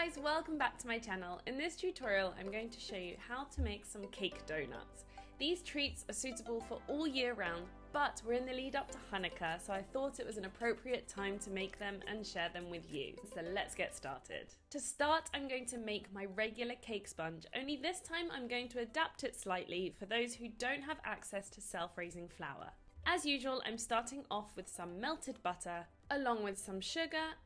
guys, welcome back to my channel. In this tutorial, I'm going to show you how to make some cake donuts. These treats are suitable for all year round, but we're in the lead up to Hanukkah, so I thought it was an appropriate time to make them and share them with you. So let's get started. To start, I'm going to make my regular cake sponge, only this time I'm going to adapt it slightly for those who don't have access to self-raising flour. As usual, I'm starting off with some melted butter, along with some sugar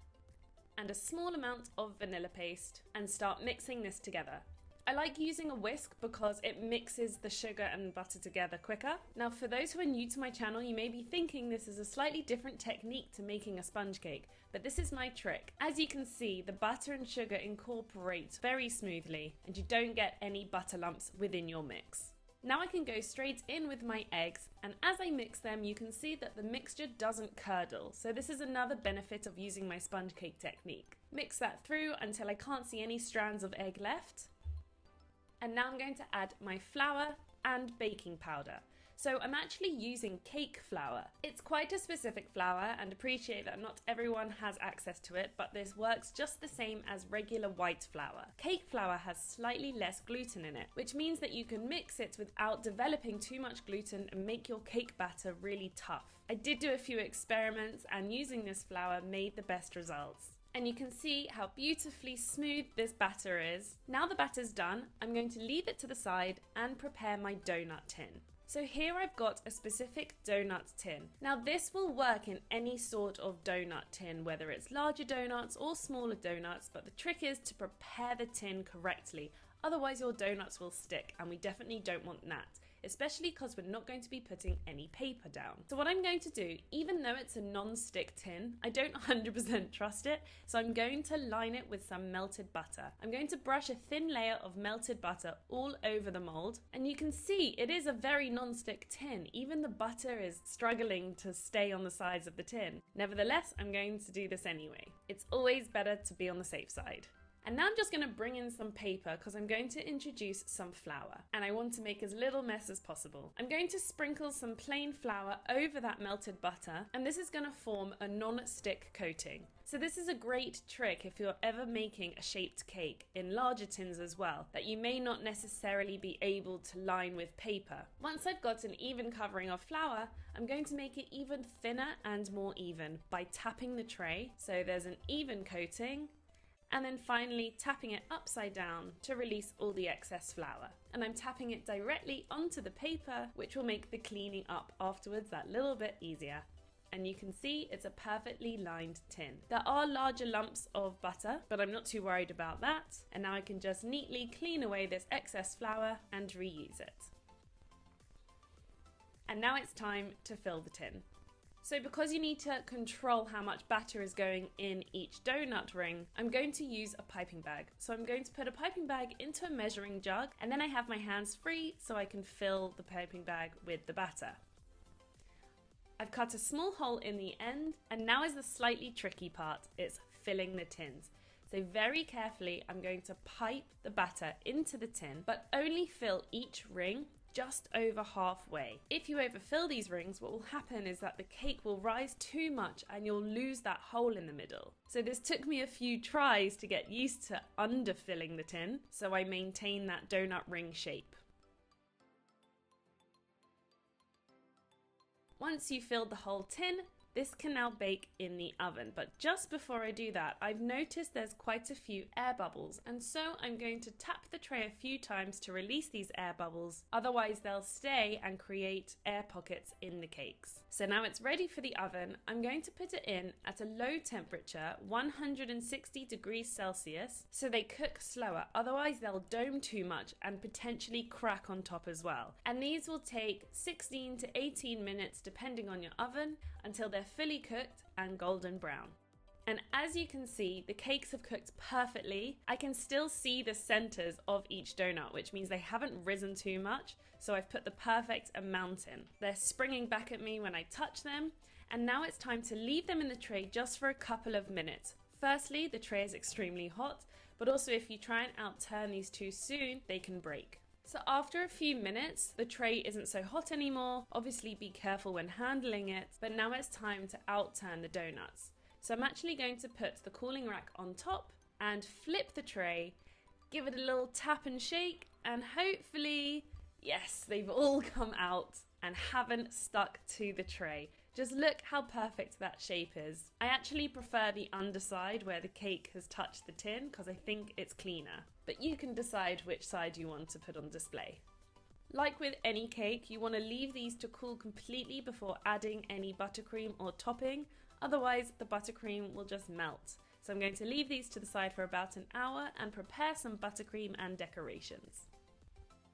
and a small amount of vanilla paste, and start mixing this together. I like using a whisk because it mixes the sugar and butter together quicker. Now for those who are new to my channel, you may be thinking this is a slightly different technique to making a sponge cake, but this is my trick. As you can see, the butter and sugar incorporate very smoothly and you don't get any butter lumps within your mix. Now I can go straight in with my eggs, and as I mix them you can see that the mixture doesn't curdle, so this is another benefit of using my sponge cake technique. Mix that through until I can't see any strands of egg left. And now I'm going to add my flour and baking powder. So I'm actually using cake flour. It's quite a specific flour and appreciate that not everyone has access to it, but this works just the same as regular white flour. Cake flour has slightly less gluten in it, which means that you can mix it without developing too much gluten and make your cake batter really tough. I did do a few experiments and using this flour made the best results. And you can see how beautifully smooth this batter is. Now the batter's done, I'm going to leave it to the side and prepare my donut tin. So here I've got a specific donut tin. Now this will work in any sort of donut tin, whether it's larger donuts or smaller donuts, but the trick is to prepare the tin correctly. Otherwise your donuts will stick, and we definitely don't want that, especially because we're not going to be putting any paper down. So what I'm going to do, even though it's a non-stick tin, I don't 100% trust it, so I'm going to line it with some melted butter. I'm going to brush a thin layer of melted butter all over the mold, and you can see it is a very non-stick tin. Even the butter is struggling to stay on the sides of the tin. Nevertheless, I'm going to do this anyway. It's always better to be on the safe side. And now I'm just going to bring in some paper because I'm going to introduce some flour, and I want to make as little mess as possible. I'm going to sprinkle some plain flour over that melted butter, and this is going to form a non-stick coating. So this is a great trick if you're ever making a shaped cake in larger tins as well, that you may not necessarily be able to line with paper. Once I've got an even covering of flour, I'm going to make it even thinner and more even by tapping the tray so there's an even coating, and then finally tapping it upside down to release all the excess flour. And I'm tapping it directly onto the paper, which will make the cleaning up afterwards that little bit easier. And you can see it's a perfectly lined tin. There are larger lumps of butter, but I'm not too worried about that. And now I can just neatly clean away this excess flour and reuse it. And now it's time to fill the tin. So because you need to control how much batter is going in each donut ring, I'm going to use a piping bag. So I'm going to put a piping bag into a measuring jug, and then I have my hands free so I can fill the piping bag with the batter. I've cut a small hole in the end, and now is the slightly tricky part. It's filling the tins. So very carefully, I'm going to pipe the batter into the tin, but only fill each ring just over halfway. If you overfill these rings, what will happen is that the cake will rise too much and you'll lose that hole in the middle. So this took me a few tries to get used to underfilling the tin, so I maintain that donut ring shape. Once you've filled the whole tin, this can now bake in the oven, but just before I do that, I've noticed there's quite a few air bubbles, and so I'm going to tap the tray a few times to release these air bubbles, otherwise they'll stay and create air pockets in the cakes. So now it's ready for the oven. I'm going to put it in at a low temperature, 160 degrees Celsius, so they cook slower, otherwise they'll dome too much and potentially crack on top as well. And these will take 16 to 18 minutes depending on your oven until they're fully cooked and golden brown. And as you can see, the cakes have cooked perfectly. I can still see the centers of each donut, which means they haven't risen too much, so I've put the perfect amount in. They're springing back at me when I touch them, and now it's time to leave them in the tray just for a couple of minutes. Firstly, the tray is extremely hot, but also if you try and outturn these too soon, they can break. So after a few minutes, the tray isn't so hot anymore. Obviously be careful when handling it, but now it's time to outturn the donuts. So I'm actually going to put the cooling rack on top and flip the tray, give it a little tap and shake, and hopefully, yes, they've all come out and haven't stuck to the tray. Just look how perfect that shape is. I actually prefer the underside where the cake has touched the tin because I think it's cleaner, but you can decide which side you want to put on display. Like with any cake, you want to leave these to cool completely before adding any buttercream or topping, otherwise the buttercream will just melt. So I'm going to leave these to the side for about an hour and prepare some buttercream and decorations.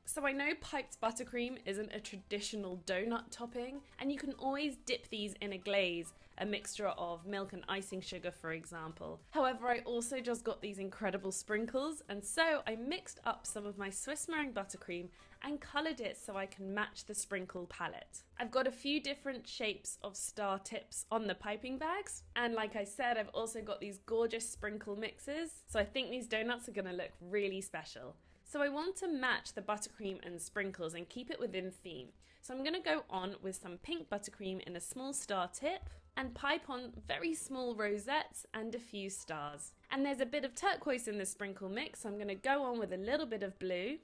So I know piped buttercream isn't a traditional donut topping, and you can always dip these in a glaze, a mixture of milk and icing sugar for example. However, I also just got these incredible sprinkles, and so I mixed up some of my Swiss meringue buttercream and coloured it so I can match the sprinkle palette. I've got a few different shapes of star tips on the piping bags, and like I said, I've also got these gorgeous sprinkle mixes, so I think these donuts are going to look really special. So I want to match the buttercream and sprinkles and keep it within theme. So I'm going to go on with some pink buttercream in a small star tip and pipe on very small rosettes and a few stars. And there's a bit of turquoise in the sprinkle mix, so I'm going to go on with a little bit of blue.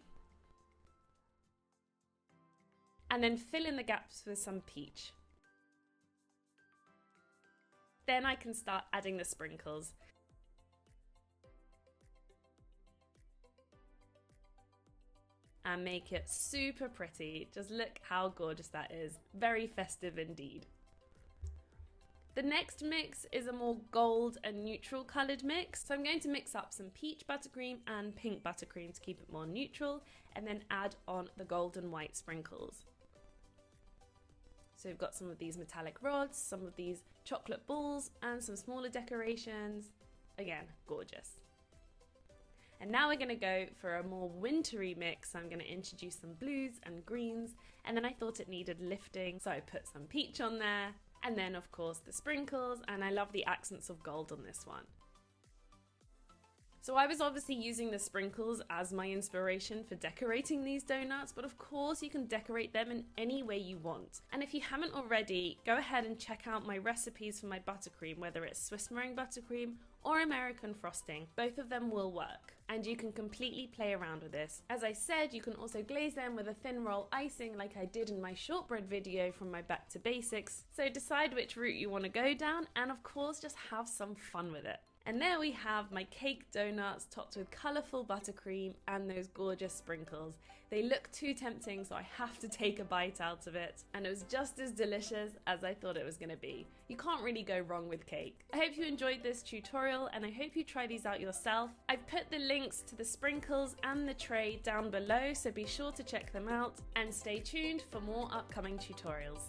And then fill in the gaps with some peach. Then I can start adding the sprinkles. And make it super pretty. Just look how gorgeous that is. Very festive indeed. The next mix is a more gold and neutral coloured mix. So I'm going to mix up some peach buttercream and pink buttercream to keep it more neutral, and then add on the gold and white sprinkles. So we've got some of these metallic rods, some of these chocolate balls, and some smaller decorations. Again, gorgeous. And now we're going to go for a more wintry mix. So I'm going to introduce some blues and greens, and then I thought it needed lifting, so I put some peach on there, and then of course the sprinkles, and I love the accents of gold on this one. So I was obviously using the sprinkles as my inspiration for decorating these donuts, but of course you can decorate them in any way you want. And if you haven't already, go ahead and check out my recipes for my buttercream, whether it's Swiss meringue buttercream or American frosting. Both of them will work, and you can completely play around with this. As I said, you can also glaze them with a thin roll icing like I did in my shortbread video from my Back to Basics. So decide which route you want to go down, and of course just have some fun with it. And there we have my cake donuts topped with colourful buttercream and those gorgeous sprinkles. They look too tempting, so I have to take a bite out of it. And it was just as delicious as I thought it was going to be. You can't really go wrong with cake. I hope you enjoyed this tutorial, and I hope you try these out yourself. I've put the links to the sprinkles and the tray down below, so be sure to check them out. And stay tuned for more upcoming tutorials.